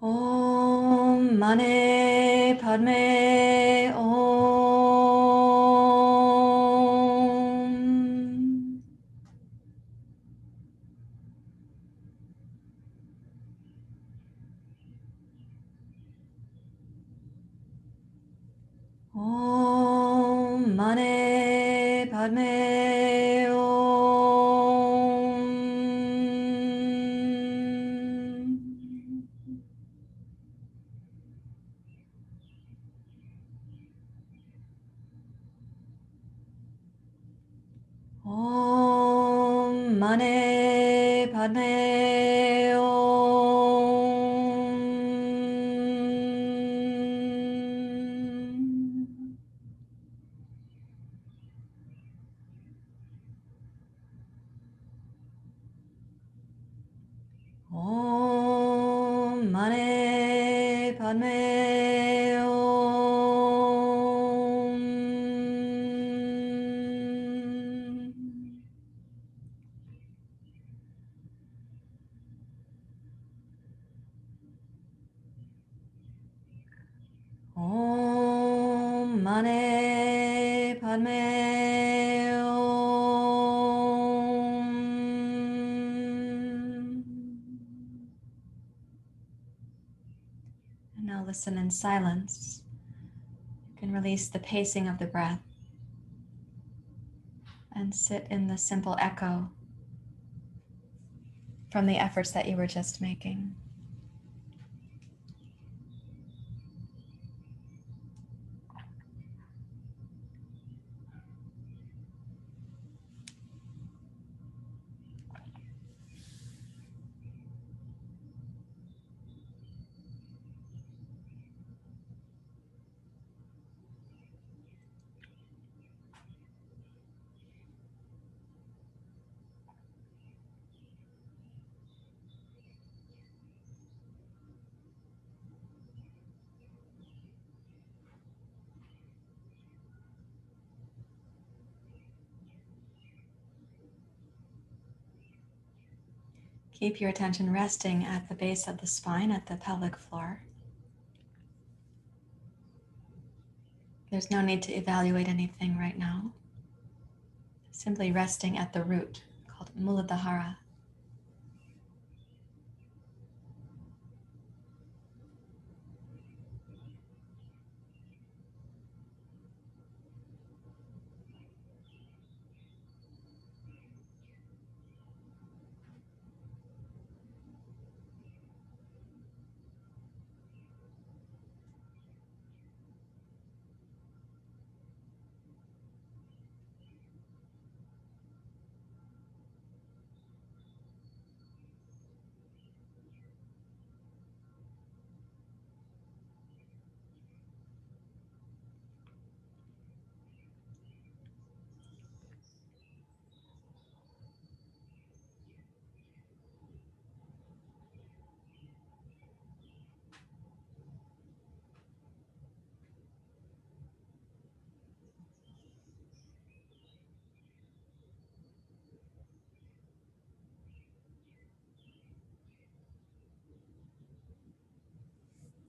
Om Mani Padme Hum. Om Mani Padme Hum. Om Mani Padme Hum. Om Mani Padme Hum. Om Mani Padme Hum. And now listen in silence. You can release the pacing of the breath and sit in the simple echo from the efforts that you were just making. Keep your attention resting at the base of the spine, at the pelvic floor. There's no need to evaluate anything right now. Simply resting at the root, called Muladhara.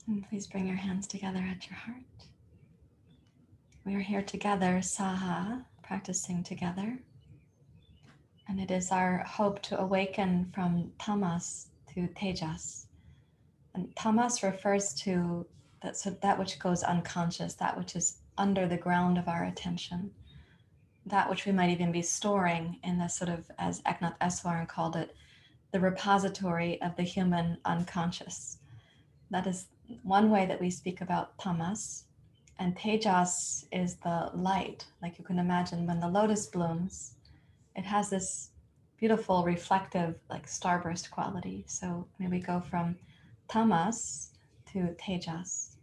And please bring your hands together at your heart. We are here together, Saha, practicing together. And it is our hope to awaken from tamas to tejas. And tamas refers to that which goes unconscious, that which is under the ground of our attention, that which we might even be storing in the sort of, as Eknath Eswaran called it, the repository of the human unconscious. That is one way that we speak about tamas. And tejas is the light. Like you can imagine when the lotus blooms, it has this beautiful reflective like starburst quality. So may we go from tamas to tejas.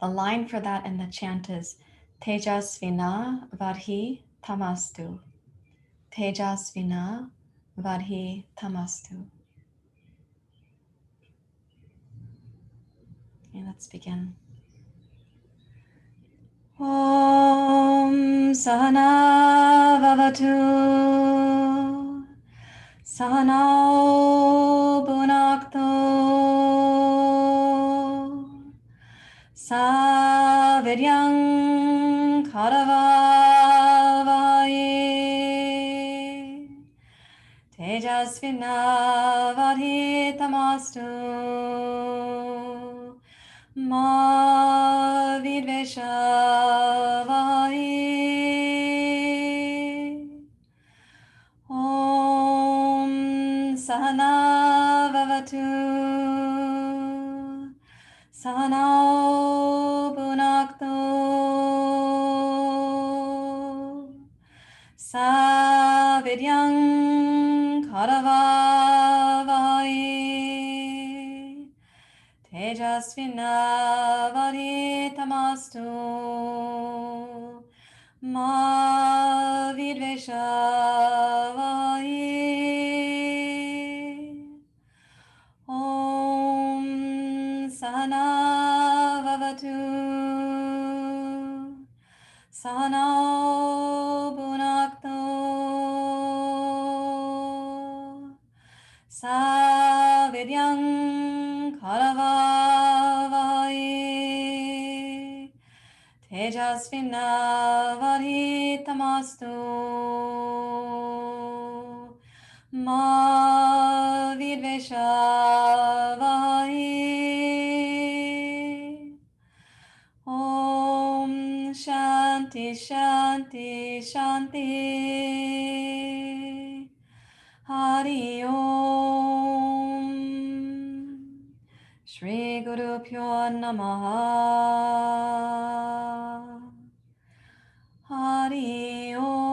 The line for that in the chant is tejas vina vadhi tamastu. Tejas vina vadhi tamastu. Okay, let's begin. Om Sahana Vavatu Sahanao Bhunakto Savidyam Karavavaye Tejasvinavadhitamastu Ma Vidveshavaye Om Sahana Vavatu Sahanao Bhunakto Savidyam Karavavaye Tejasvinavadhitamastu Ma Vidveshavaye Om Sahana Vavatu Sahanao Bhunakto Savidyam Karavavaye Tejasvinavadhitamastu Ma Vidveshavaye Om Shanti Shanti Shanti Hari Om Shri Guru Pyo Namaha Hari Om.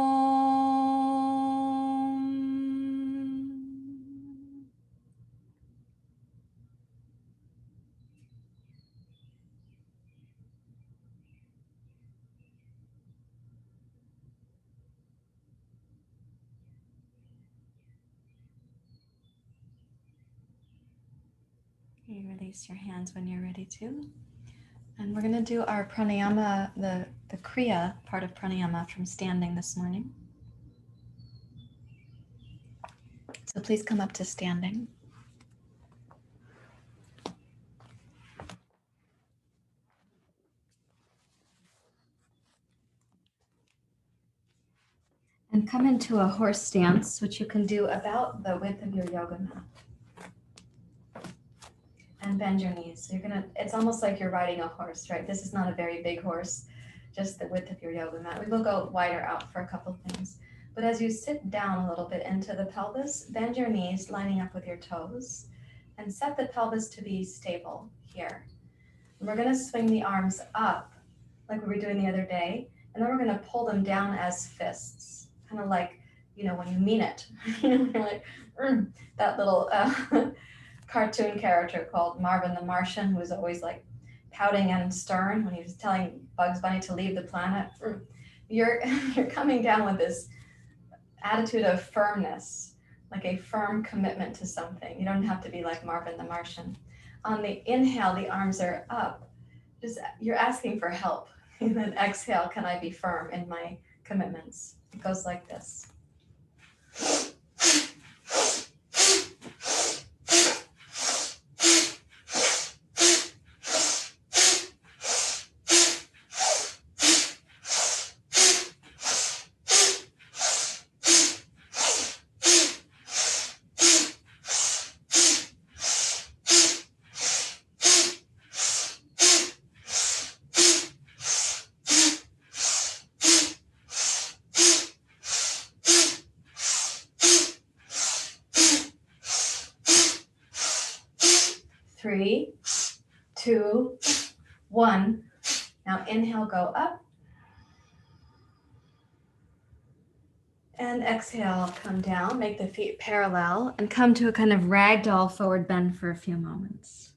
You release your hands when you're ready to. And we're going to do our pranayama, the kriya part of pranayama from standing this morning. So please come up to standing. And come into a horse stance, which you can do about the width of your yoga mat. And bend your knees. So it's almost like you're riding a horse, right? This is not a very big horse, just the width of your yoga mat. We will go wider out for a couple things. But as you sit down a little bit into the pelvis, bend your knees, lining up with your toes, and set the pelvis to be stable here. And we're going to swing the arms up like we were doing the other day, and then we're going to pull them down as fists, kind of like, when you mean it. You're like, that little cartoon character called Marvin the Martian, who was always like pouting and stern when he was telling Bugs Bunny to leave the planet. You're coming down with this attitude of firmness, like a firm commitment to something. You don't have to be like Marvin the Martian. On the inhale, the arms are up. You're asking for help. And then exhale, can I be firm in my commitments? It goes like this. 3, 2, 1. Now inhale, go up. And exhale, come down, make the feet parallel and come to a kind of ragdoll forward bend for a few moments.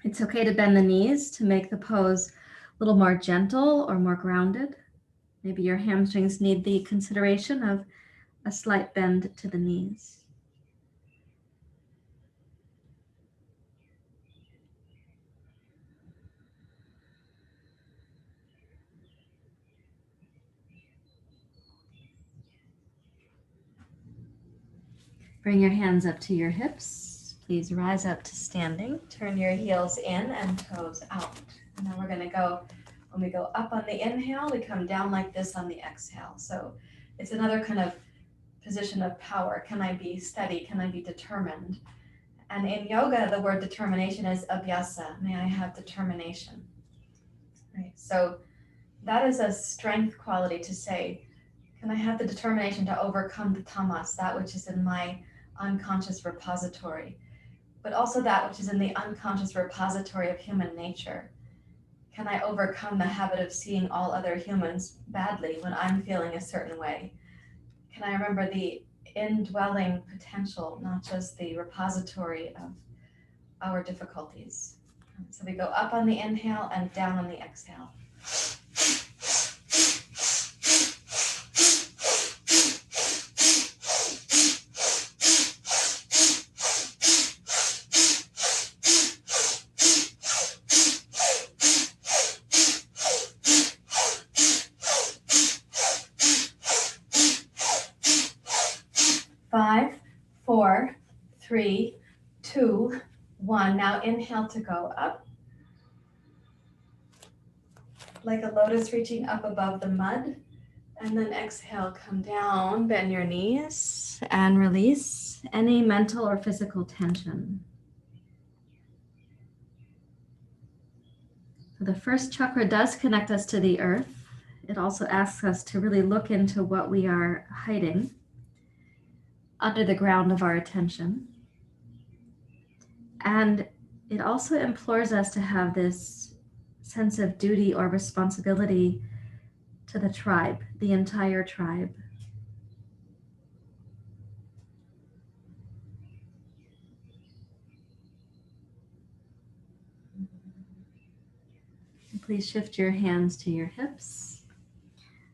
It's okay to bend the knees to make the pose a little more gentle or more grounded. Maybe your hamstrings need the consideration of a slight bend to the knees. Bring your hands up to your hips. Please rise up to standing. Turn your heels in and toes out. And then we're going to go When we go up on the inhale, we come down like this on the exhale. So it's another kind of position of power. Can I be steady? Can I be determined? And in yoga, the word determination is abhyasa. May I have determination? Right. So that is a strength quality to say, can I have the determination to overcome the tamas, that which is in my unconscious repository, but also that which is in the unconscious repository of human nature? Can I overcome the habit of seeing all other humans badly when I'm feeling a certain way? Can I remember the indwelling potential, not just the repository of our difficulties? So we go up on the inhale and down on the exhale. 5, 4, 3, 2, 1. Now inhale to go up. Like a lotus reaching up above the mud. And then exhale, come down, bend your knees, and release any mental or physical tension. So the first chakra does connect us to the earth. It also asks us to really look into what we are hiding under the ground of our attention. And it also implores us to have this sense of duty or responsibility to the tribe, the entire tribe. Please shift your hands to your hips.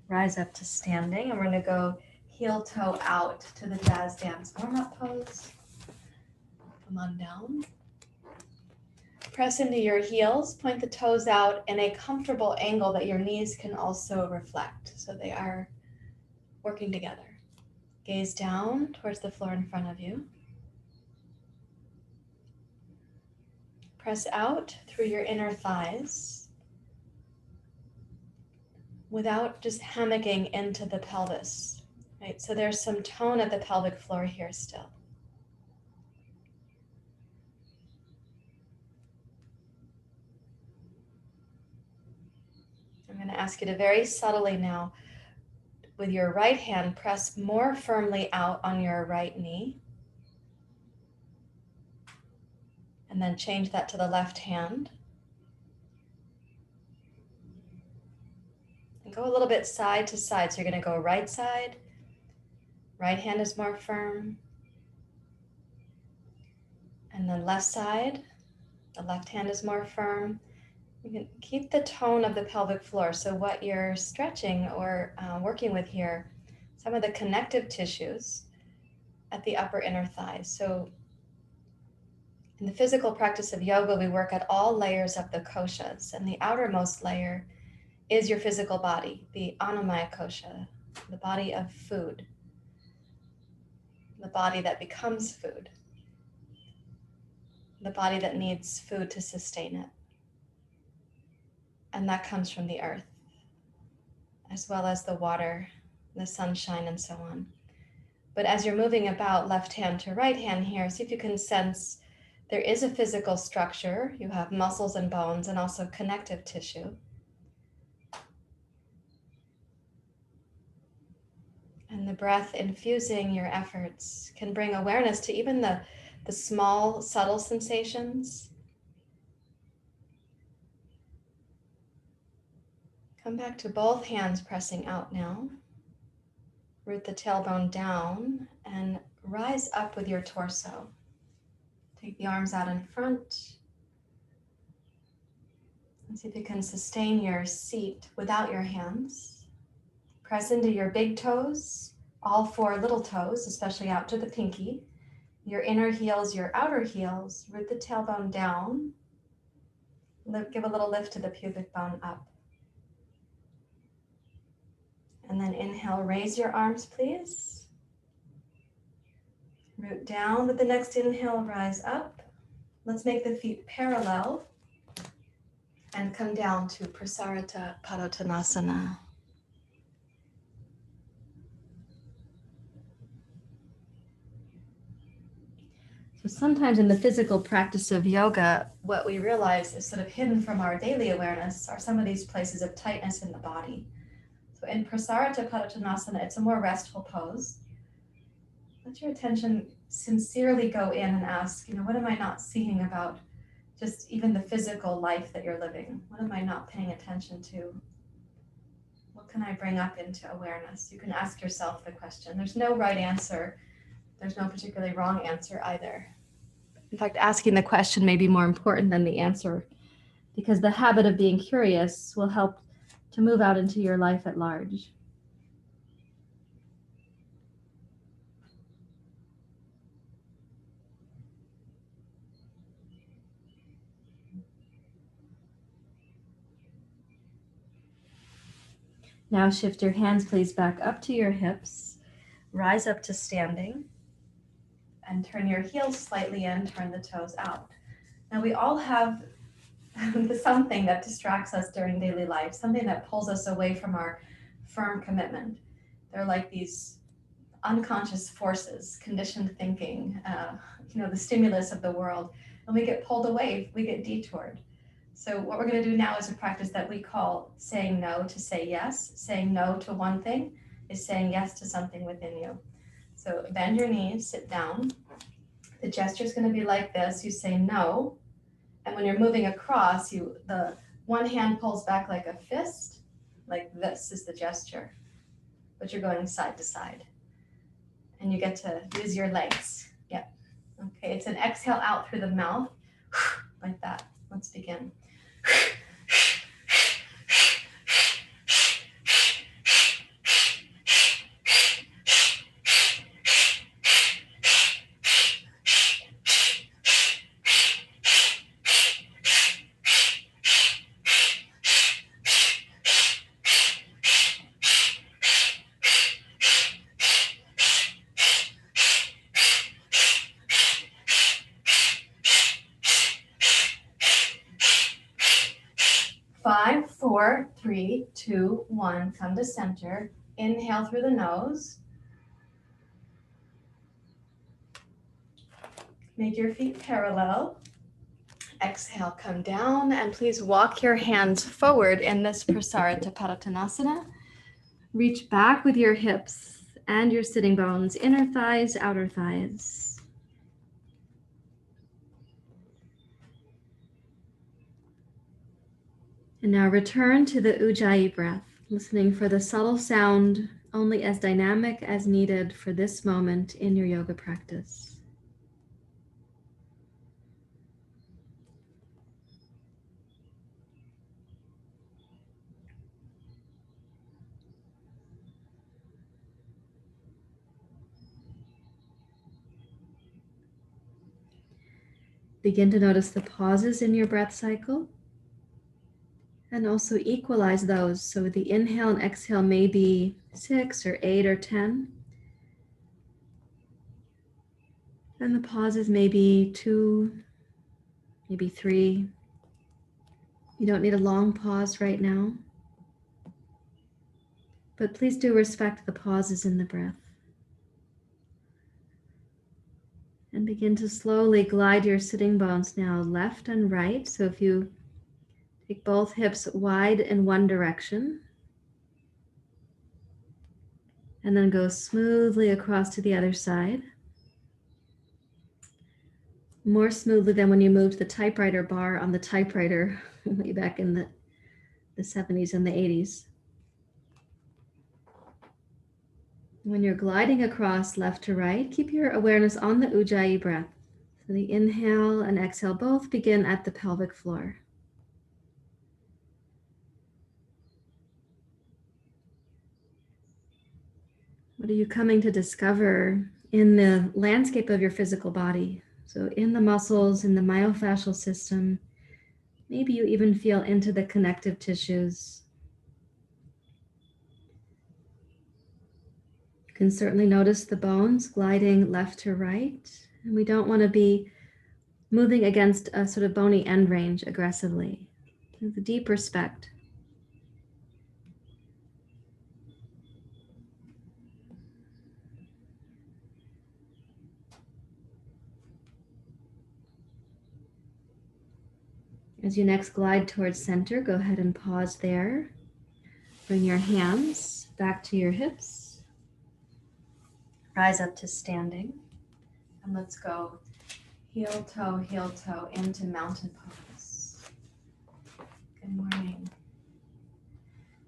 Rise up to standing, and we're going to go heel toe out to the jazz dance warm-up pose. Come on down. Press into your heels, point the toes out in a comfortable angle that your knees can also reflect, so they are working together. Gaze down towards the floor in front of you. Press out through your inner thighs without just hammocking into the pelvis. Right? So there's some tone at the pelvic floor here still. I'm going to ask you to very subtly now, with your right hand, press more firmly out on your right knee. And then change that to the left hand. And go a little bit side to side. So you're going to go right side. Right hand is more firm. And then left side. The left hand is more firm. You can keep the tone of the pelvic floor. So what you're stretching or working with here, some of the connective tissues at the upper inner thighs. So in the physical practice of yoga, we work at all layers of the koshas. And the outermost layer is your physical body, the annamaya kosha, the body of food, the body that becomes food, the body that needs food to sustain it. And that comes from the earth, as well as the water, the sunshine, and so on. But as you're moving about left hand to right hand here, see if you can sense there is a physical structure. You have muscles and bones and also connective tissue. And the breath infusing your efforts can bring awareness to even the small, subtle sensations. Come back to both hands pressing out now. Root the tailbone down and rise up with your torso. Take the arms out in front. And see if you can sustain your seat without your hands. Press into your big toes, all 4 little toes, especially out to the pinky. Your inner heels, your outer heels. Root the tailbone down. Give a little lift to the pubic bone up. And then inhale, raise your arms, please. Root down with the next inhale, rise up. Let's make the feet parallel. And come down to Prasarita Padottanasana. So sometimes in the physical practice of yoga, what we realize is sort of hidden from our daily awareness are some of these places of tightness in the body. So in Prasarita Padottanasana, it's a more restful pose. Let your attention sincerely go in and ask, what am I not seeing about just even the physical life that you're living? What am I not paying attention to? What can I bring up into awareness? You can ask yourself the question. There's no right answer. There's no particularly wrong answer either. In fact, asking the question may be more important than the answer, because the habit of being curious will help to move out into your life at large. Now shift your hands, please, back up to your hips. Rise up to standing. And turn your heels slightly in, turn the toes out. Now we all have something that distracts us during daily life, something that pulls us away from our firm commitment. They're like these unconscious forces, conditioned thinking, the stimulus of the world. When we get pulled away, we get detoured. So what we're going to do now is a practice that we call saying no to say yes. Saying no to one thing is saying yes to something within you. So bend your knees, sit down. The gesture is going to be like this. You say no. And when you're moving across, the one hand pulls back like a fist. Like this is the gesture. But you're going side to side. And you get to use your legs. Yep. Okay, it's an exhale out through the mouth. Like that. Let's begin. Five, 4, 3, 2, 1. Come to center. Inhale through the nose. Make your feet parallel. Exhale, come down, and please walk your hands forward in this Prasarita Padottanasana. Reach back with your hips and your sitting bones, inner thighs, outer thighs. And now return to the ujjayi breath, listening for the subtle sound, only as dynamic as needed for this moment in your yoga practice. Begin to notice the pauses in your breath cycle. And also equalize those. So the inhale and exhale may be 6 or 8 or 10. And the pauses may be 2, maybe 3. You don't need a long pause right now. But please do respect the pauses in the breath. And begin to slowly glide your sitting bones now left and right. So if you take both hips wide in one direction, and then go smoothly across to the other side. More smoothly than when you moved the typewriter bar on the typewriter way back in the 70s and the 80s. When you're gliding across left to right, keep your awareness on the ujjayi breath. So the inhale and exhale both begin at the pelvic floor. What are you coming to discover in the landscape of your physical body? So in the muscles, in the myofascial system, maybe you even feel into the connective tissues. You can certainly notice the bones gliding left to right. And we don't want to be moving against a sort of bony end range aggressively. with deep respect. As you next glide towards center, go ahead and pause there. Bring your hands back to your hips. Rise up to standing. And let's go heel toe into mountain pose. Good morning.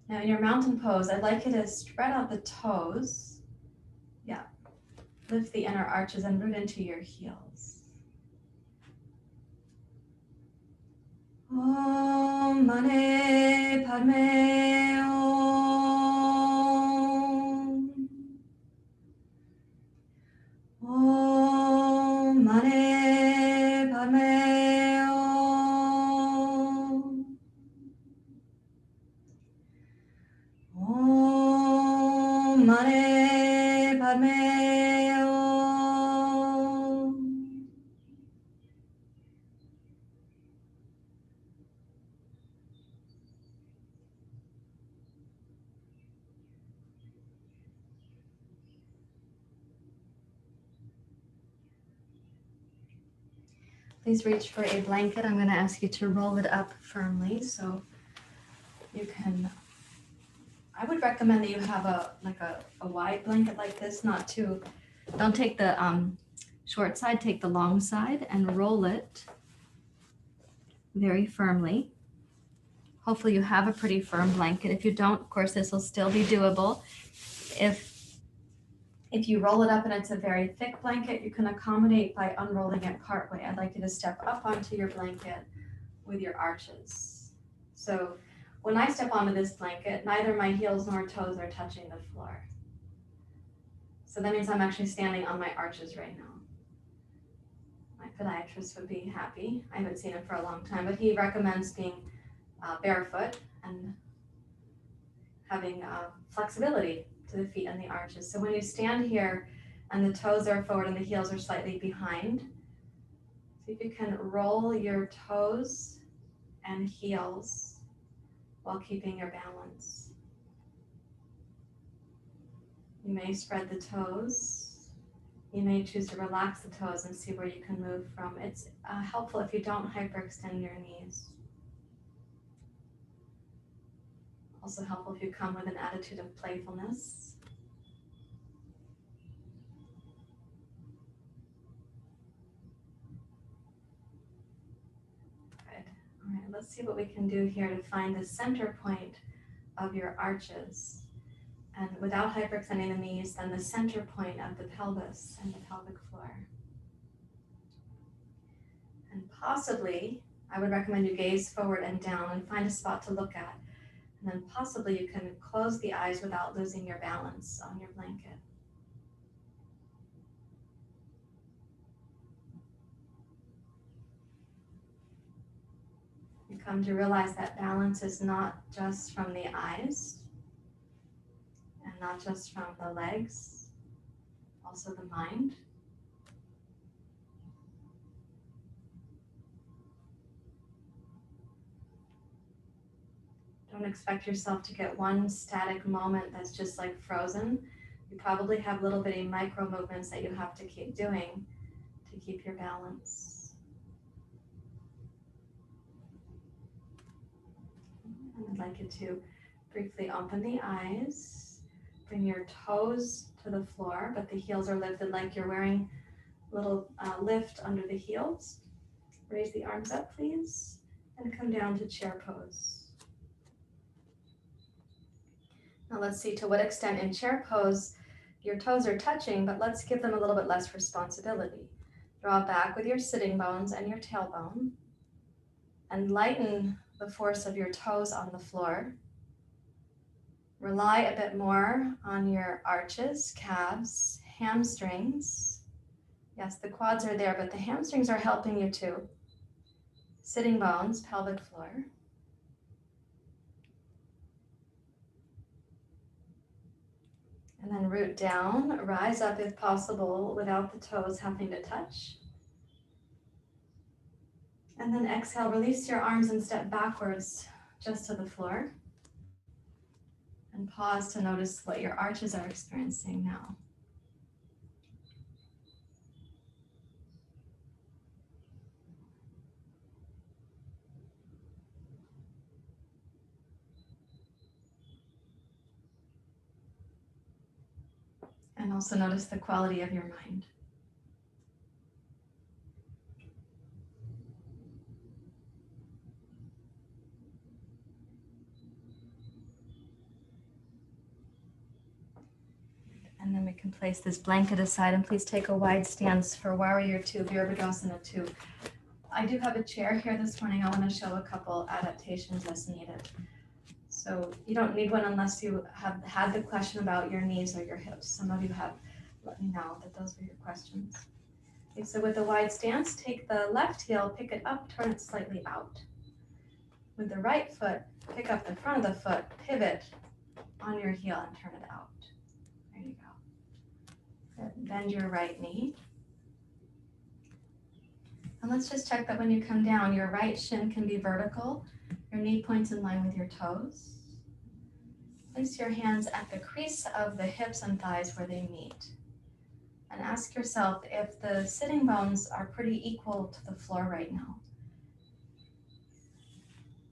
Now in your mountain pose, I'd like you to spread out the toes. Yeah. Lift the inner arches and root into your heels. Om Mani Padme Hum. Om Mani Padme Hum. Om Mani Padme Hum. Please reach for a blanket. I'm going to ask you to roll it up firmly so you can. I would recommend that you have a wide blanket like this, not too. Don't take the short side, take the long side and roll it very firmly. Hopefully you have a pretty firm blanket. If you don't, of course, this will still be doable. If you roll it up and it's a very thick blanket, you can accommodate by unrolling it partway. I'd like you to step up onto your blanket with your arches. So when I step onto this blanket, neither my heels nor toes are touching the floor. So that means I'm actually standing on my arches right now. My podiatrist would be happy. I haven't seen him for a long time, but he recommends being barefoot and having flexibility to the feet and the arches. So when you stand here and the toes are forward and the heels are slightly behind, see if you can roll your toes and heels while keeping your balance. You may spread the toes. You may choose to relax the toes and see where you can move from. It's helpful if you don't hyperextend your knees. Also helpful if you come with an attitude of playfulness. Good. All right, let's see what we can do here to find the center point of your arches. And without hyperextending the knees, then the center point of the pelvis and the pelvic floor. And possibly, I would recommend you gaze forward and down and find a spot to look at. And then possibly you can close the eyes without losing your balance on your blanket. You come to realize that balance is not just from the eyes and not just from the legs, also the mind. Don't expect yourself to get one static moment that's just like frozen. You probably have little bitty micro movements that you have to keep doing to keep your balance. And I'd like you to briefly open the eyes, bring your toes to the floor, but the heels are lifted like you're wearing a little lift under the heels. Raise the arms up, please, and come down to chair pose. Now let's see to what extent in chair pose your toes are touching, but let's give them a little bit less responsibility. Draw back with your sitting bones and your tailbone and lighten the force of your toes on the floor. Rely a bit more on your arches, calves, hamstrings. Yes, the quads are there, but the hamstrings are helping you too. Sitting bones, pelvic floor. And then root down, rise up if possible without the toes having to touch. And then exhale, release your arms and step backwards just to the floor. And pause to notice what your arches are experiencing now. And also notice the quality of your mind. And then we can place this blanket aside, and please take a wide stance for Warrior 2, Virabhadrasana 2. I do have a chair here this morning. I want to show a couple adaptations as needed. So you don't need one unless you have had the question about your knees or your hips. Some of you have let me know that those were your questions. Okay, so with the wide stance, take the left heel, pick it up, turn it slightly out. With the right foot, pick up the front of the foot, pivot on your heel and turn it out. There you go. Good. Bend your right knee. And let's just check that when you come down, your right shin can be vertical. Your knee points in line with your toes. Place your hands at the crease of the hips and thighs where they meet. And ask yourself if the sitting bones are pretty equal to the floor right now.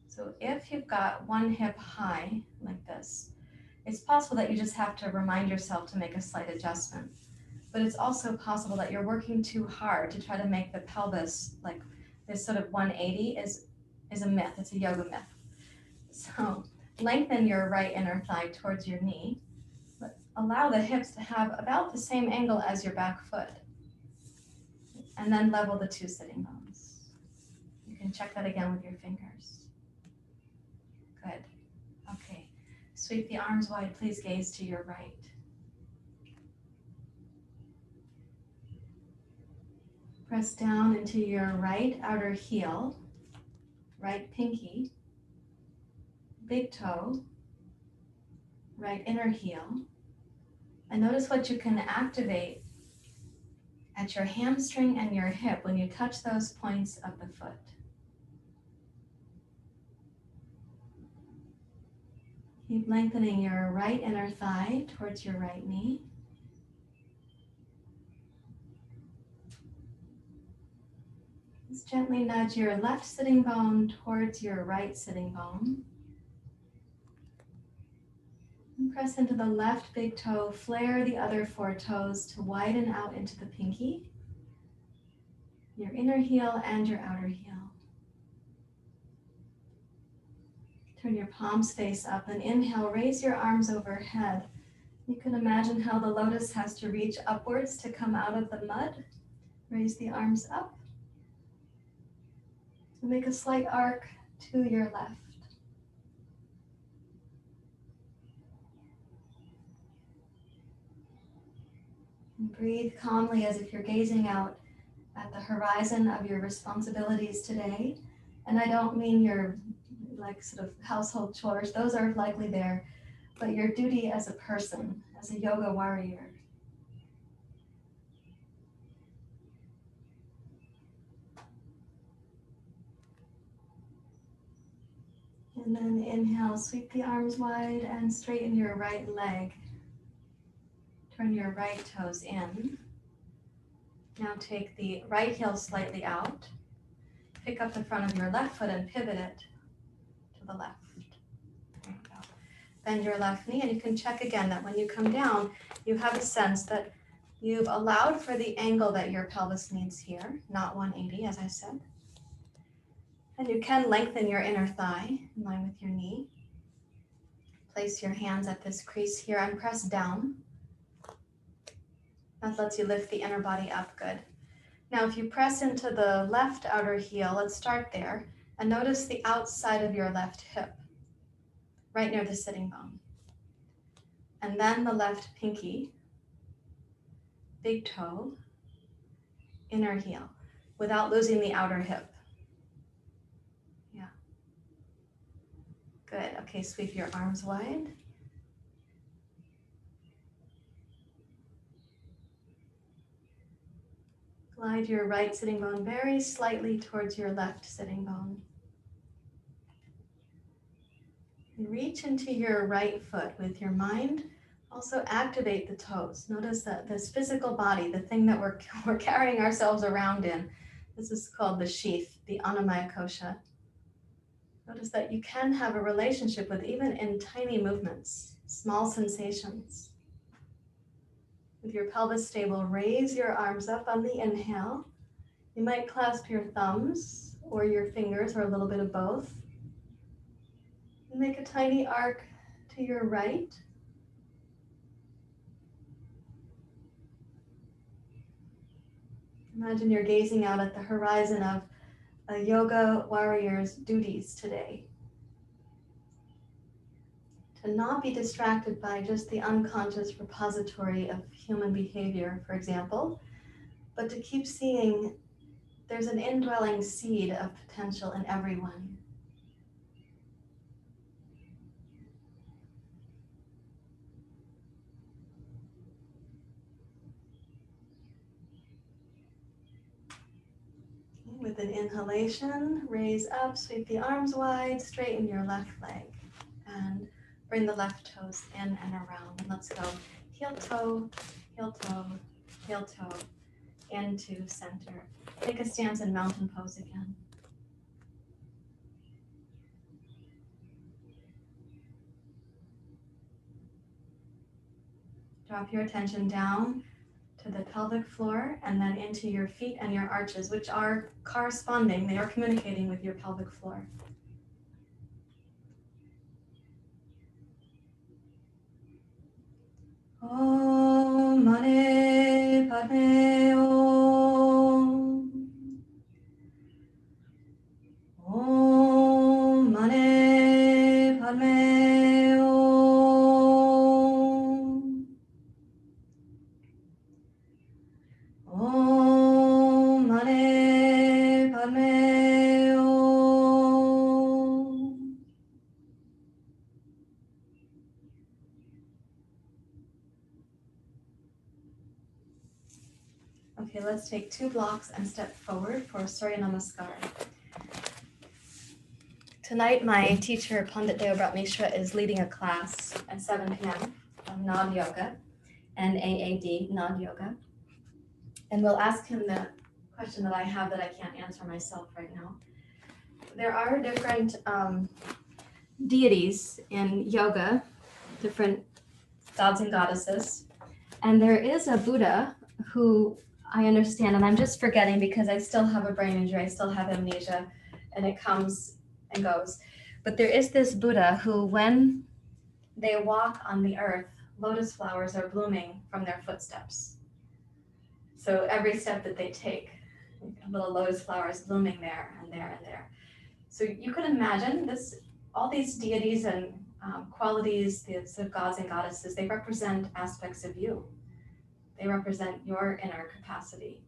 So if you've got one hip high like this, it's possible that you just have to remind yourself to make a slight adjustment. But it's also possible that you're working too hard to try to make the pelvis like this sort of 180 is a myth. It's a yoga myth. So lengthen your right inner thigh towards your knee. But allow the hips to have about the same angle as your back foot. And then level the two sitting bones. You can check that again with your fingers. Good. Okay. Sweep the arms wide. Please gaze to your right. Press down into your right outer heel, right pinky, big toe, right inner heel. And notice what you can activate at your hamstring and your hip when you touch those points of the foot. Keep lengthening your right inner thigh towards your right knee. Just gently nudge your left sitting bone towards your right sitting bone. And press into the left big toe, flare the other four toes to widen out into the pinky, your inner heel and your outer heel. Turn your palms face up and inhale, raise your arms overhead. You can imagine how the lotus has to reach upwards to come out of the mud. Raise the arms up. Make a slight arc to your left. And breathe calmly as if you're gazing out at the horizon of your responsibilities today. And I don't mean your like sort of household chores, those are likely there, but your duty as a person, as a yoga warrior. And then inhale, sweep the arms wide and straighten your right leg. Turn your right toes in. Now take the right heel slightly out. Pick up the front of your left foot and pivot it to the left. There you go. Bend your left knee, and you can check again that when you come down, you have a sense that you've allowed for the angle that your pelvis needs here, not 180, as I said. And you can lengthen your inner thigh in line with your knee. Place your hands at this crease here and press down. That lets you lift the inner body up. Good. Now, if you press into the left outer heel, let's start there. And notice the outside of your left hip, right near the sitting bone. And then the left pinky, big toe, inner heel, without losing the outer hip. Yeah. Good. Okay, sweep your arms wide. Glide your right sitting bone very slightly towards your left sitting bone. And reach into your right foot with your mind. Also activate the toes. Notice that this physical body, the thing that we're carrying ourselves around in, this is called the sheath, the Annamaya Kosha. Notice that you can have a relationship with even in tiny movements, small sensations. With your pelvis stable, raise your arms up on the inhale. You might clasp your thumbs or your fingers or a little bit of both. And make a tiny arc to your right. Imagine you're gazing out at the horizon of a yoga warrior's duties today. To not be distracted by just the unconscious repository of human behavior, for example, but to keep seeing there's an indwelling seed of potential in everyone. With an inhalation, raise up, sweep the arms wide, straighten your left leg, and bring the left toes in and around. And let's go heel toe, heel toe, heel toe, into center. Take a stance in mountain pose again. Drop your attention down to the pelvic floor and then into your feet and your arches, which are corresponding. They are communicating with your pelvic floor. Om Mani Padme Hum. Om Mani Padme Hum. Om Mani Padme Hum. Okay, let's take 2 blocks and step forward for Surya Namaskar. Tonight, my teacher, Pandit Deobrat Mishra, is leading a class at 7 p.m. of Nod Yoga, N-A-A-D, Nod Yoga. And we'll ask him the question that I have that I can't answer myself right now. There are different deities in yoga, different gods and goddesses. And there is a Buddha who I understand, and I'm just forgetting because I still have a brain injury, I still have amnesia, and it comes and goes. But there is this Buddha who, when they walk on the earth, lotus flowers are blooming from their footsteps. So every step that they take, little lotus flowers blooming there and there and there. So you can imagine this, all these deities and qualities, the gods and goddesses, they represent aspects of you. They represent your inner capacity.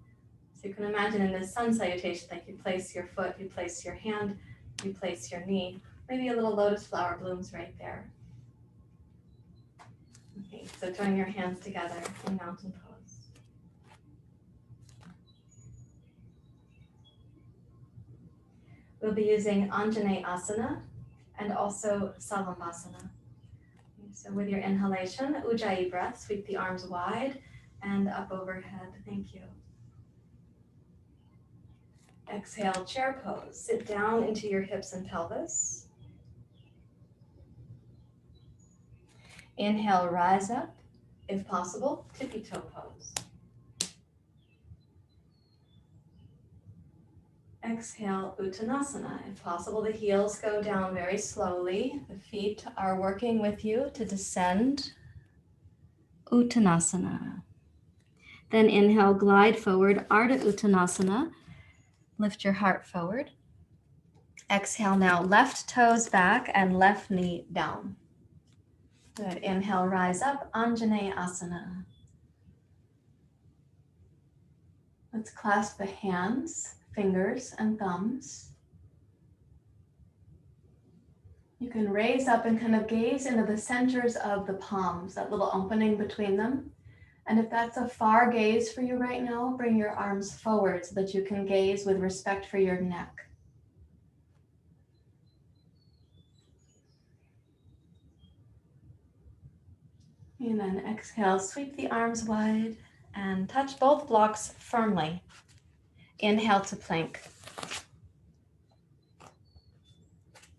So you can imagine in this sun salutation, like you place your foot, you place your hand, you place your knee, maybe a little lotus flower blooms right there. Okay, so join your hands together in mountain pose. We'll be using anjaneyasana and also salambasana. So with your inhalation, ujjayi breath, sweep the arms wide and up overhead. Thank you. Exhale, chair pose. Sit down into your hips and pelvis. Inhale, rise up. If possible, tippy toe pose. Exhale, uttanasana. If possible, the heels go down very slowly. The feet are working with you to descend. Uttanasana. Then inhale, glide forward, Ardha Uttanasana. Lift your heart forward. Exhale now, left toes back and left knee down. Good, inhale, rise up, anjaneyasana. Let's clasp the hands, fingers and thumbs. You can raise up and kind of gaze into the centers of the palms, that little opening between them. And if that's a far gaze for you right now, bring your arms forward so that you can gaze with respect for your neck. And then exhale, sweep the arms wide and touch both blocks firmly. Inhale to plank.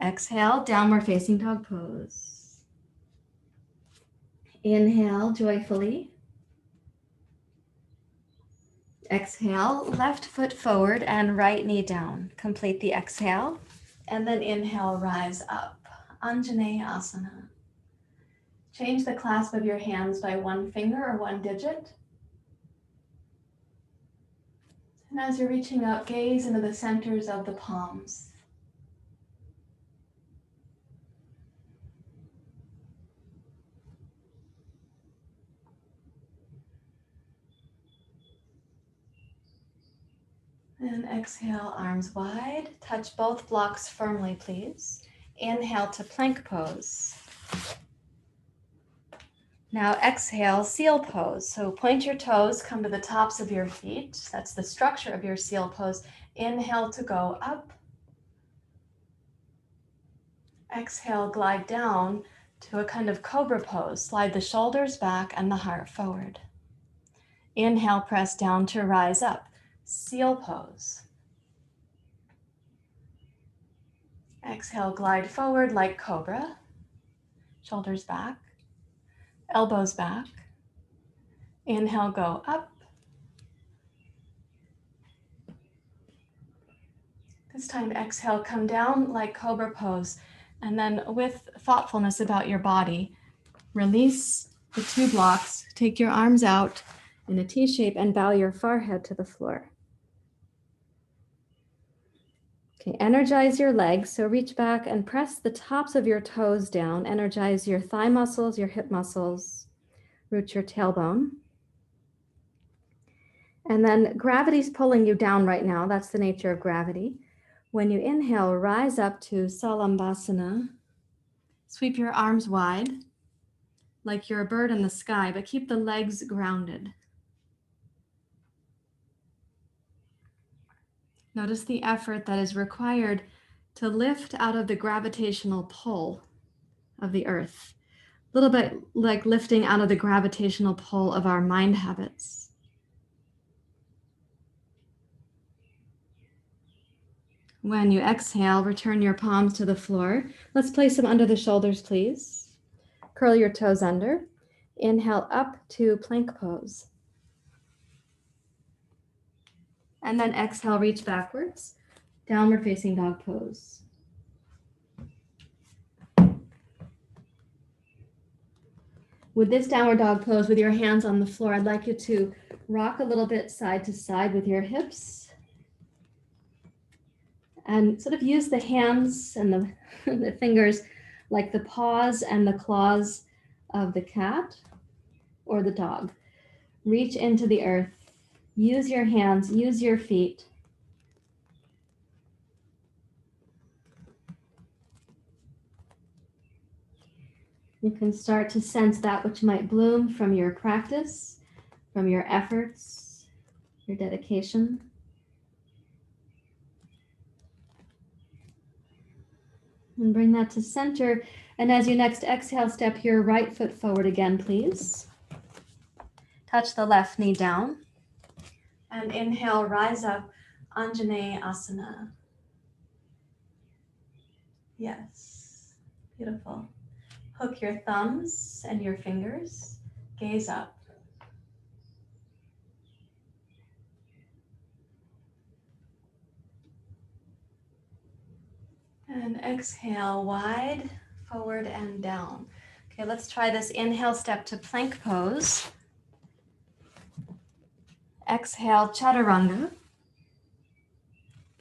Exhale, downward facing dog pose. Inhale joyfully. Exhale, left foot forward and right knee down. Complete the exhale. And then inhale, rise up. Anjaneyasana. Change the clasp of your hands by one finger or one digit. And as you're reaching up, gaze into the centers of the palms. And exhale, arms wide. Touch both blocks firmly, please. Inhale to plank pose. Now exhale, seal pose. So point your toes, come to the tops of your feet. That's the structure of your seal pose. Inhale to go up. Exhale, glide down to a kind of cobra pose. Slide the shoulders back and the heart forward. Inhale, press down to rise up. Seal pose. Exhale, glide forward like cobra. Shoulders back, elbows back. Inhale, go up. This time, exhale, come down like cobra pose. And then with thoughtfulness about your body, release the two blocks. Take your arms out in a T shape and bow your forehead to the floor. Okay, energize your legs. So reach back and press the tops of your toes down. Energize your thigh muscles, your hip muscles. Root your tailbone. And then gravity's pulling you down right now. That's the nature of gravity. When you inhale, rise up to salambasana. Sweep your arms wide like you're a bird in the sky, but keep the legs grounded. Notice the effort that is required to lift out of the gravitational pull of the earth. A little bit like lifting out of the gravitational pull of our mind habits. When you exhale, return your palms to the floor. Let's place them under the shoulders, please. Curl your toes under. Inhale up to plank pose. And then exhale, reach backwards. Downward facing dog pose. With this downward dog pose, with your hands on the floor, I'd like you to rock a little bit side to side with your hips. And sort of use the hands and the fingers like the paws and the claws of the cat or the dog. Reach into the earth. Use your hands, use your feet. You can start to sense that which might bloom from your practice, from your efforts, your dedication. And bring that to center. And as you next exhale, step your right foot forward again, please. Touch the left knee down. And inhale, rise up, anjaneyasana. Yes, beautiful. Hook your thumbs and your fingers. Gaze up. And exhale, wide, forward and down. Okay, let's try this. Inhale, step to plank pose. Exhale, chaturanga.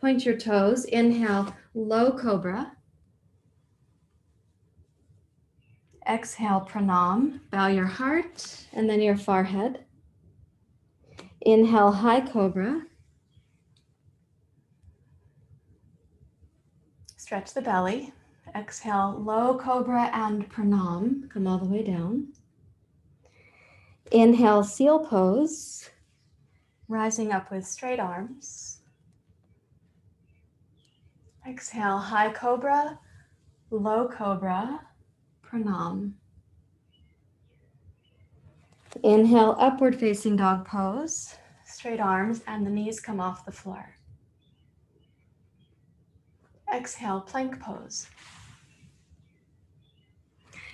Point your toes. Inhale, low cobra. Exhale, pranam. Bow your heart and then your forehead. Inhale, high cobra. Stretch the belly. Exhale, low cobra and pranam. Come all the way down. Inhale, seal pose, rising up with straight arms. Exhale, high cobra, low cobra, pranam. Inhale, upward facing dog pose, straight arms and the knees come off the floor. Exhale, plank pose.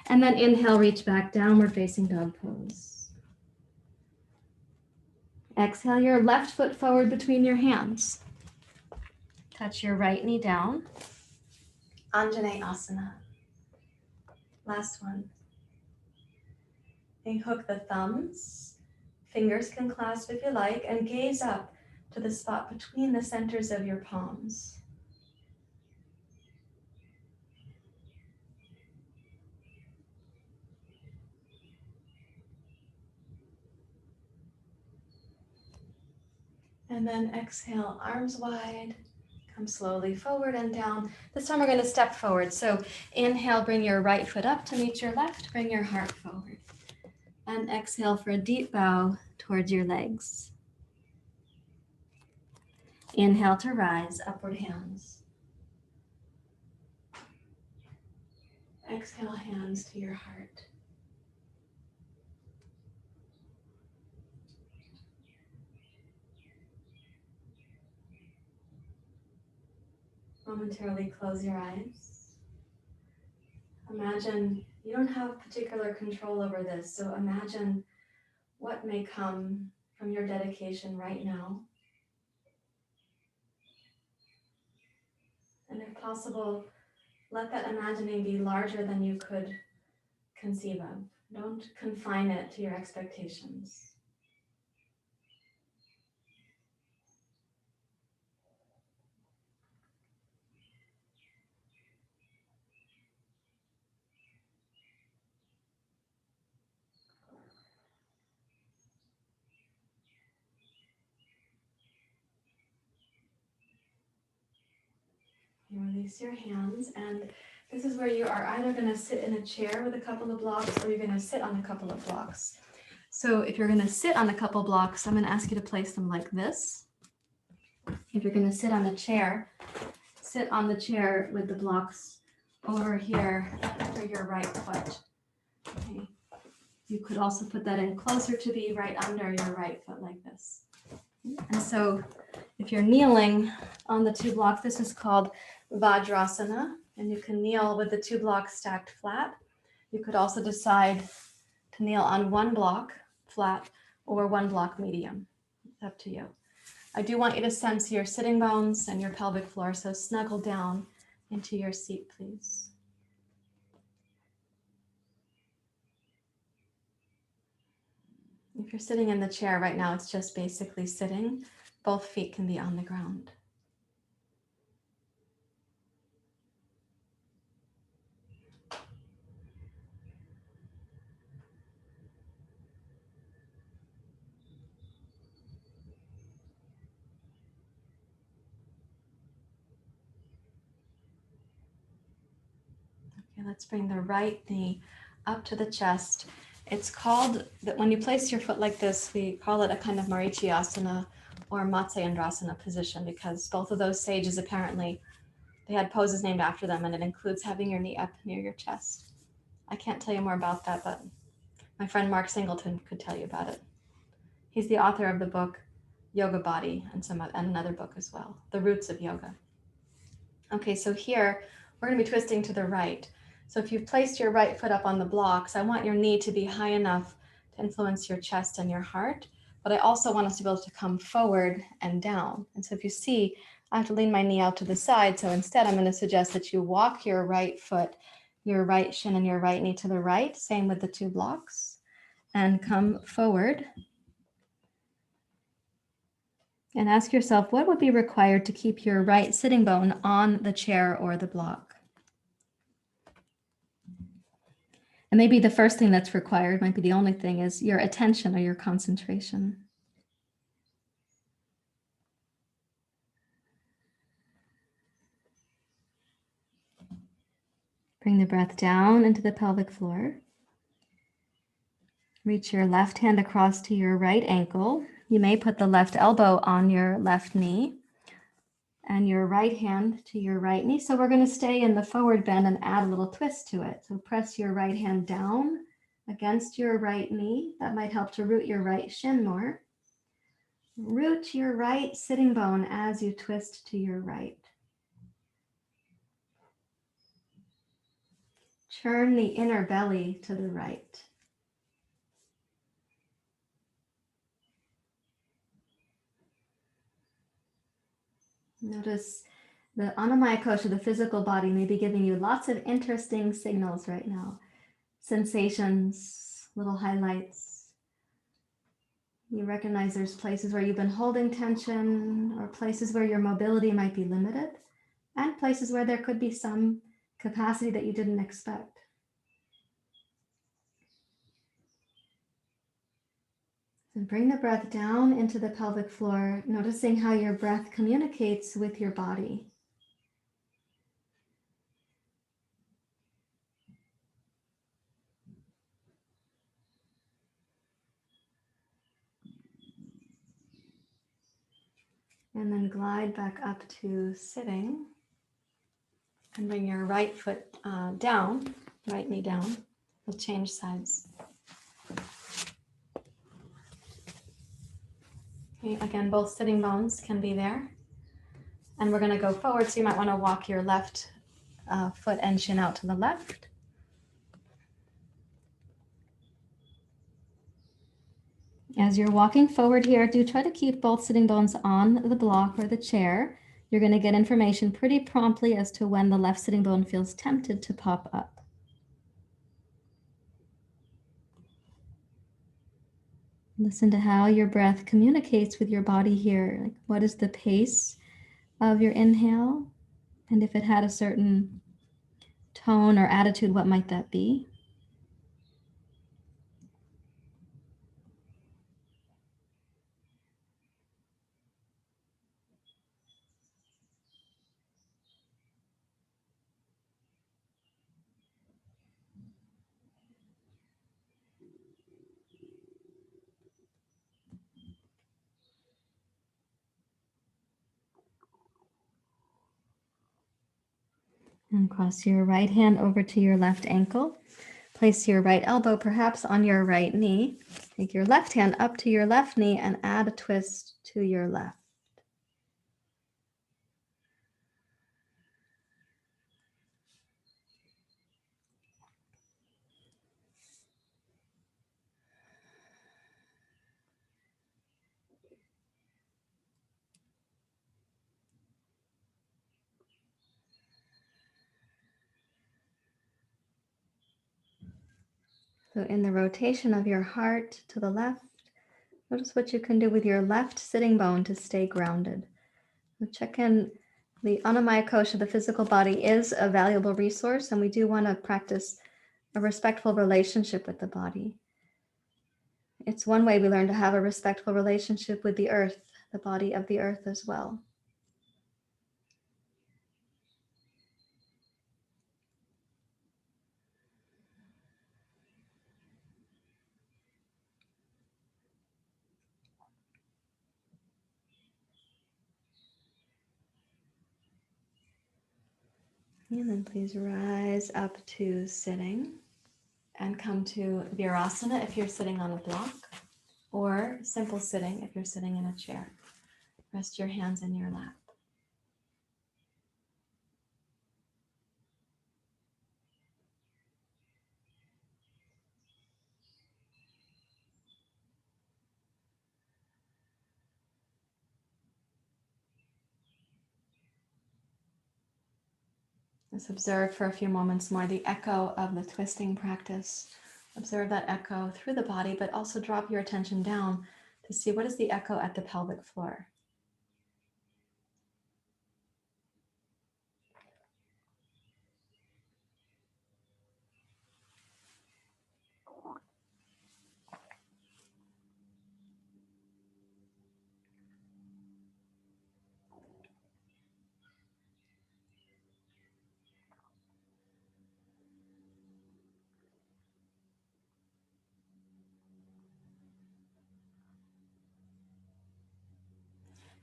And then inhale, reach back, downward facing dog pose. Exhale, your left foot forward between your hands. Touch your right knee down. Anjaneyasana. Last one. And hook the thumbs. Fingers can clasp if you like, and gaze up to the spot between the centers of your palms. And then exhale, arms wide. Come slowly forward and down. This time we're going to step forward. So inhale, bring your right foot up to meet your left. Bring your heart forward. And exhale for a deep bow towards your legs. Inhale to rise, upward hands. Exhale, hands to your heart. Momentarily close your eyes. Imagine you don't have particular control over this, so imagine what may come from your dedication right now. And if possible, let that imagining be larger than you could conceive of. Don't confine it to your expectations. You release your hands, and this is where you are either going to sit in a chair with a couple of blocks or you're going to sit on a couple of blocks. So if you're going to sit on a couple of blocks, I'm going to ask you to place them like this. If you're going to sit on a chair, sit on the chair with the blocks over here for your right foot. Okay. You could also put that in closer to be right under your right foot like this. And so if you're kneeling on the two blocks, this is called Vajrasana, and you can kneel with the two blocks stacked flat. You could also decide to kneel on one block flat or one block medium. It's up to you. I do want you to sense your sitting bones and your pelvic floor, so snuggle down into your seat, please. If you're sitting in the chair right now, it's just basically sitting. Both feet can be on the ground. Okay, let's bring the right knee up to the chest. It's called, that when you place your foot like this, we call it a kind of Marichyasana or Matsyendrasana position, because both of those sages apparently, they had poses named after them, and it includes having your knee up near your chest. I can't tell you more about that, but my friend Mark Singleton could tell you about it. He's the author of the book Yoga Body and another book as well, The Roots of Yoga. Okay, so here we're going to be twisting to the right. So if you've placed your right foot up on the blocks, I want your knee to be high enough to influence your chest and your heart, but I also want us to be able to come forward and down. And so if you see, I have to lean my knee out to the side. So instead, I'm going to suggest that you walk your right foot, your right shin and your right knee to the right, same with the two blocks, and come forward. And ask yourself, what would be required to keep your right sitting bone on the chair or the block? And maybe the first thing that's required, might be the only thing, is your attention or your concentration. Bring the breath down into the pelvic floor. Reach your left hand across to your right ankle. You may put the left elbow on your left knee and your right hand to your right knee. So we're going to stay in the forward bend and add a little twist to it. So press your right hand down against your right knee. That might help to root your right shin more. Root your right sitting bone as you twist to your right. Churn the inner belly to the right. Notice the Annamaya Kosha, the physical body, may be giving you lots of interesting signals right now. Sensations, little highlights. You recognize there's places where you've been holding tension, or places where your mobility might be limited, and places where there could be some capacity that you didn't expect. So bring the breath down into the pelvic floor, noticing how your breath communicates with your body. And then glide back up to sitting. And bring your right foot down, right knee down. We'll change sides. Okay, again, both sitting bones can be there. And we're going to go forward, so you might want to walk your left foot and shin out to the left. As you're walking forward here, do try to keep both sitting bones on the block or the chair. You're going to get information pretty promptly as to when the left sitting bone feels tempted to pop up. Listen to how your breath communicates with your body here. Like, what is the pace of your inhale? And if it had a certain tone or attitude, what might that be? And cross your right hand over to your left ankle. Place your right elbow perhaps on your right knee. Take your left hand up to your left knee and add a twist to your left. So in the rotation of your heart to the left, notice what you can do with your left sitting bone to stay grounded. So check in. The Annamaya Kosha, the physical body, is a valuable resource, and we do want to practice a respectful relationship with the body. It's one way we learn to have a respectful relationship with the earth, the body of the earth as well. And then please rise up to sitting and come to Virasana if you're sitting on a block, or simple sitting if you're sitting in a chair. Rest your hands in your lap. Let's observe for a few moments more the echo of the twisting practice. Observe that echo through the body, but also drop your attention down to see what is the echo at the pelvic floor.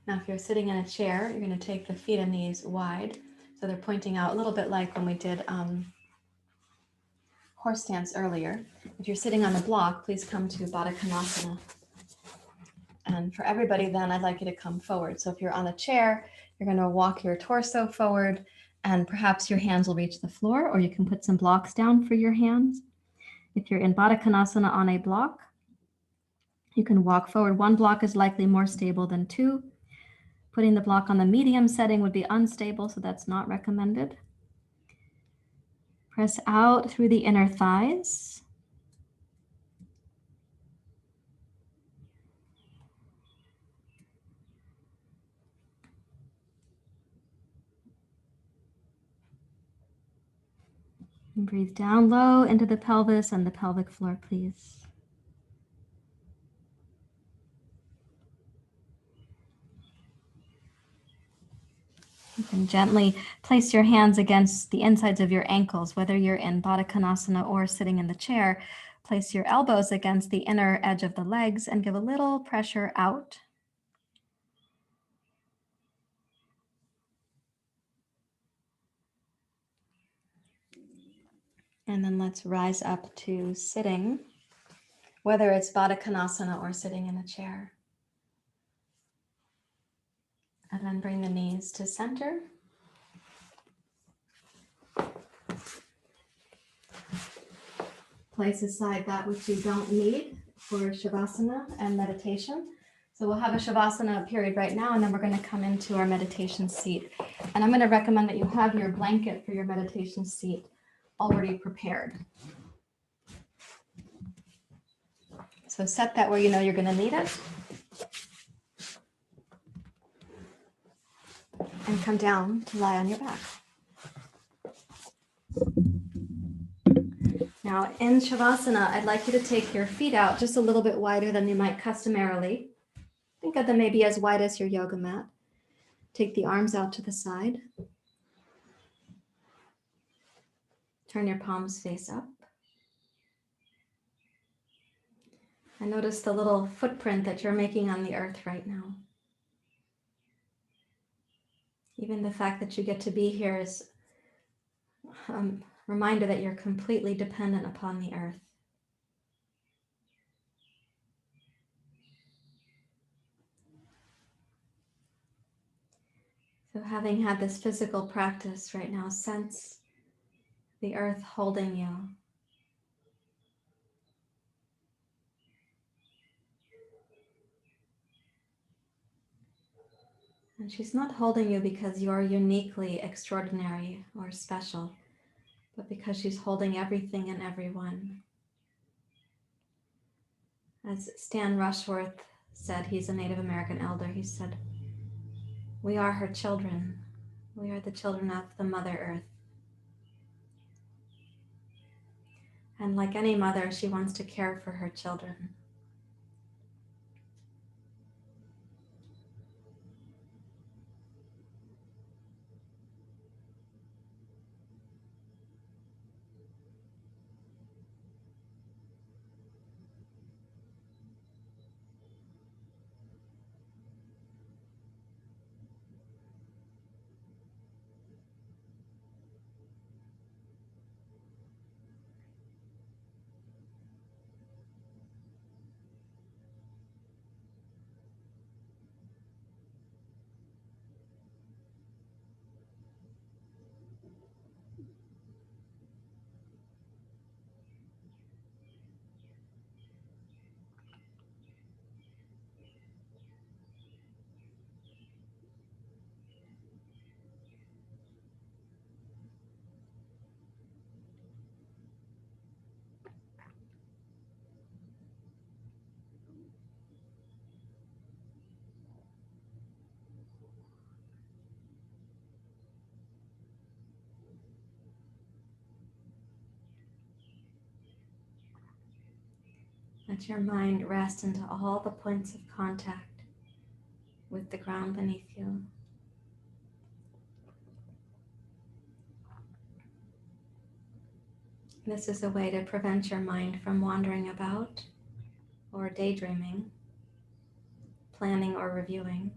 Now, if you're sitting in a chair, you're going to take the feet and knees wide. So they're pointing out a little bit like when we did horse stance earlier. If you're sitting on a block, please come to Baddha Konasana. And for everybody then, I'd like you to come forward. So if you're on a chair, you're going to walk your torso forward and perhaps your hands will reach the floor, or you can put some blocks down for your hands. If you're in Baddha Konasana on a block, you can walk forward. One block is likely more stable than two. Putting the block on the medium setting would be unstable, so that's not recommended. Press out through the inner thighs. And breathe down low into the pelvis and the pelvic floor, please. You can gently place your hands against the insides of your ankles, whether you're in Baddha Konasana or sitting in the chair. Place your elbows against the inner edge of the legs and give a little pressure out. And then let's rise up to sitting, whether it's Baddha Konasana or sitting in a chair. And then bring the knees to center. Place aside that which you don't need for Shavasana and meditation. So we'll have a Shavasana period right now, and then we're going to come into our meditation seat. And I'm going to recommend that you have your blanket for your meditation seat already prepared. So set that where you know you're going to need it. And come down to lie on your back. Now in Shavasana, I'd like you to take your feet out just a little bit wider than you might customarily. Think of them maybe as wide as your yoga mat. Take the arms out to the side. Turn your palms face up. And notice the little footprint that you're making on the earth right now. Even the fact that you get to be here is a reminder that you're completely dependent upon the earth. So having had this physical practice right now, sense the earth holding you. And she's not holding you because you're uniquely extraordinary or special, but because she's holding everything and everyone. As Stan Rushworth said, he's a Native American elder, he said, "We are her children. We are the children of the Mother Earth." And like any mother, she wants to care for her children. Let your mind rest into all the points of contact with the ground beneath you. This is a way to prevent your mind from wandering about or daydreaming, planning or reviewing.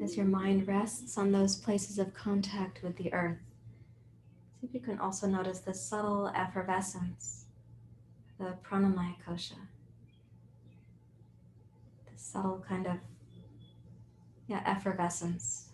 as your mind rests on those places of contact with the earth, see if you can also notice the subtle effervescence, the pranamaya kosha, the subtle kind of effervescence.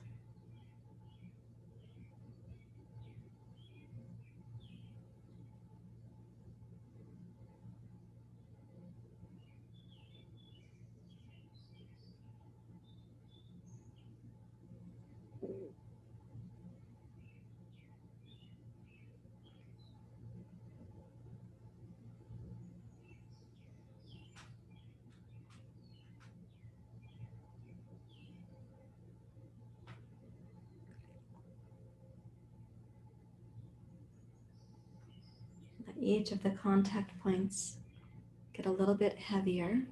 Let each of the contact points get a little bit heavier.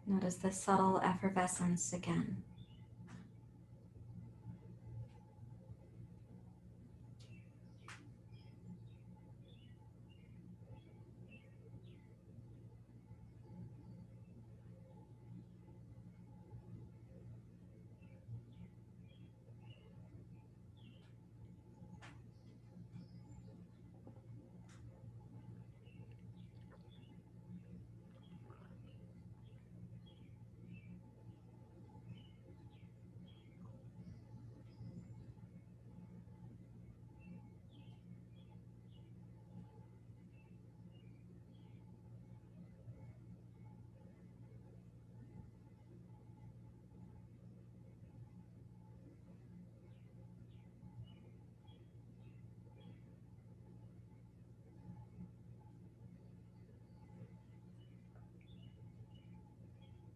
Notice the subtle effervescence again.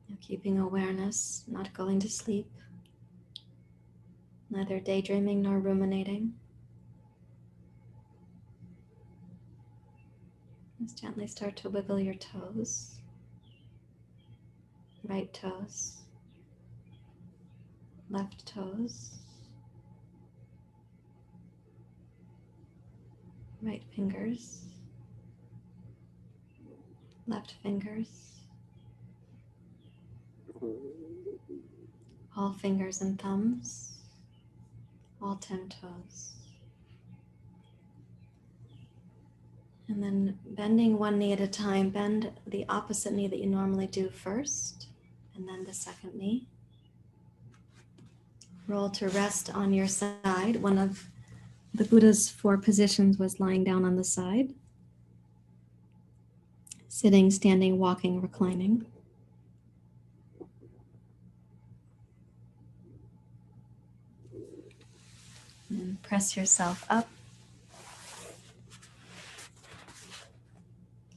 Now keeping awareness, not going to sleep, neither daydreaming nor ruminating. Just gently start to wiggle your toes. Right toes, left toes, right fingers, left fingers, all fingers and thumbs, all 10 toes. And then bending one knee at a time, bend the opposite knee that you normally do first, and then the second knee. Roll to rest on your side. One of the Buddha's 4 positions was lying down on the side. Sitting, standing, walking, reclining. And press yourself up.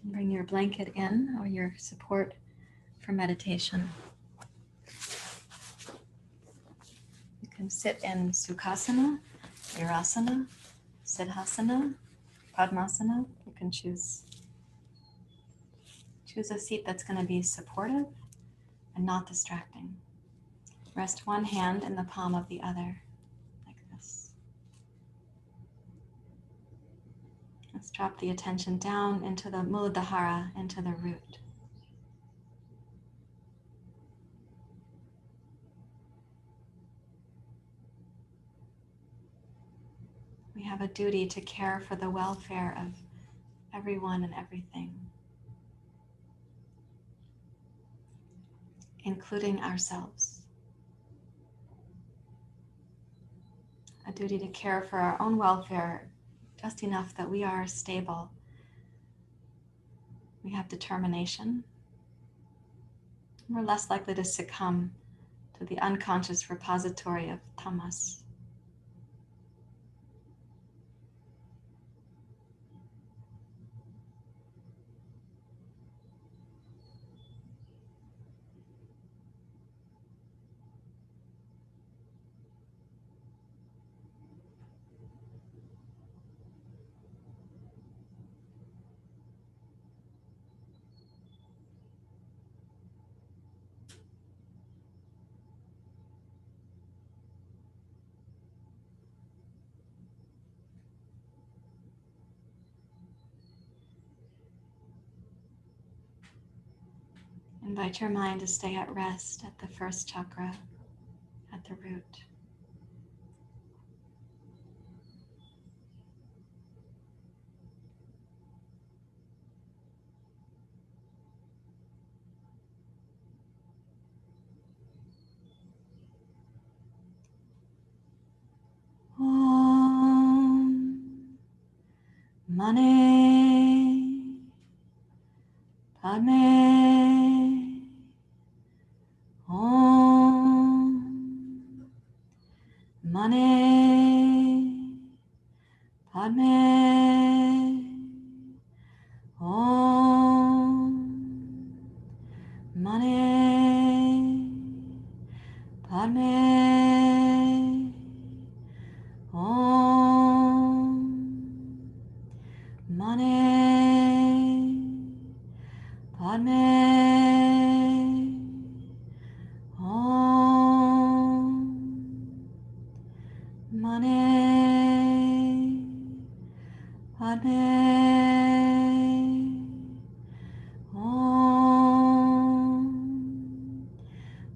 Bring your blanket in or your support for meditation. You can sit in Sukhasana, Virasana, Siddhasana, Padmasana. You can choose a seat that's going to be supportive and not distracting. Rest one hand in the palm of the other, like this. Let's drop the attention down into the Muladhara, into the root. We have a duty to care for the welfare of everyone and everything, including ourselves. A duty to care for our own welfare just enough that we are stable. We have determination. We're less likely to succumb to the unconscious repository of tamas. Invite your mind to stay at rest at the first chakra, at the root. Om Mani Padme Hum. Mani Padme Hum. Mani Padme Om Mani Padme Om Mani Padme Om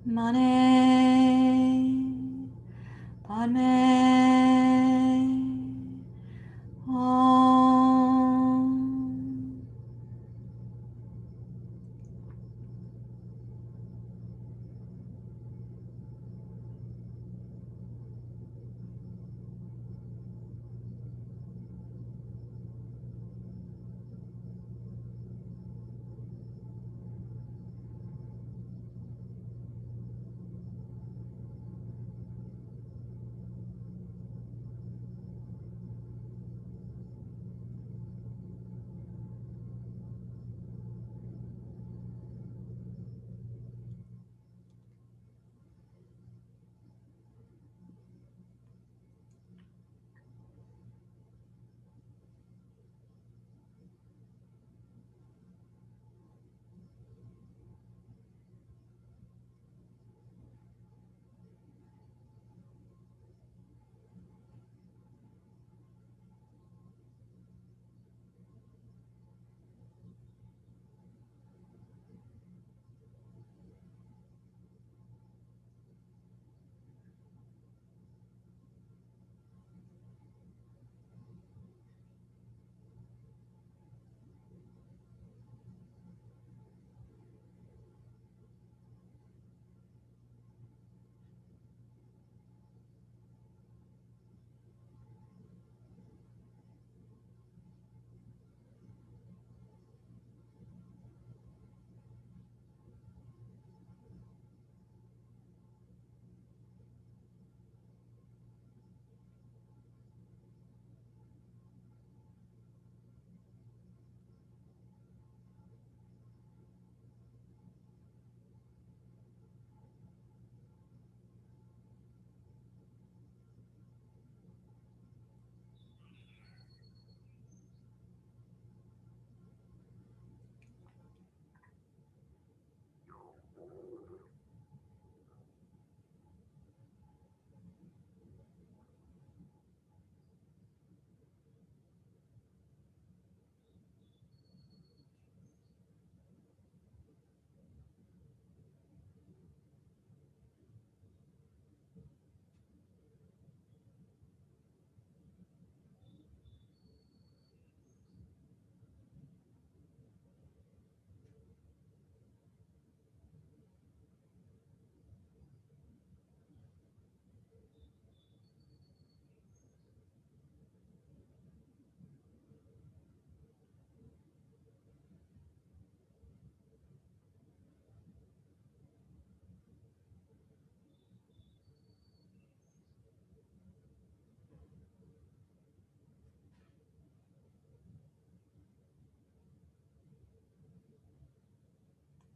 Mani Padme Om.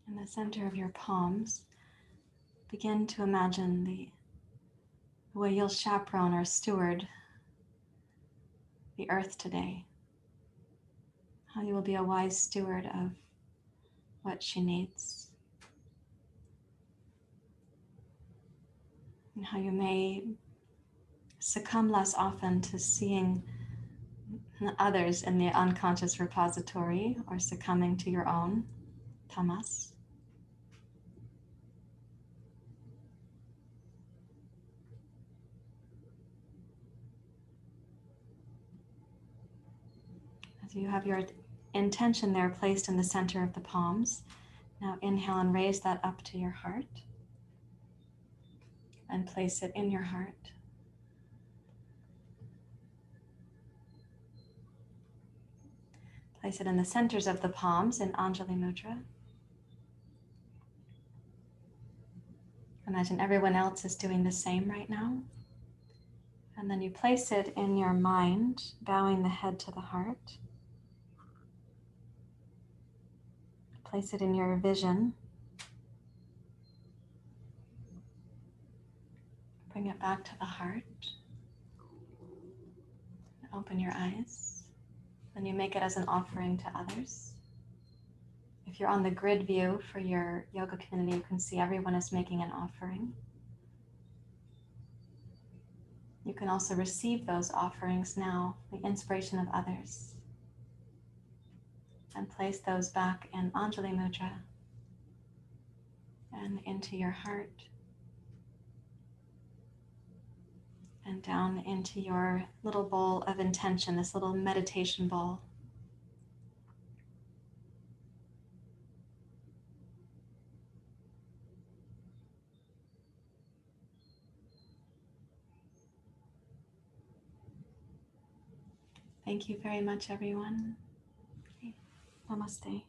In the center of your palms, begin to imagine the way you'll chaperone or steward the earth today. How you will be a wise steward of what she needs. And how you may succumb less often to seeing others in the unconscious repository or succumbing to your own tamas. So you have your intention there placed in the center of the palms. Now inhale and raise that up to your heart and place it in your heart. Place it in the centers of the palms in Anjali Mudra. Imagine everyone else is doing the same right now. And then you place it in your mind, bowing the head to the heart. Place it in your vision. Bring it back to the heart. Open your eyes. Then you make it as an offering to others. If you're on the grid view for your yoga community, you can see everyone is making an offering. You can also receive those offerings now, the inspiration of others, and place those back in Anjali Mudra and into your heart and down into your little bowl of intention, this little meditation bowl. Thank you very much, everyone. Namaste.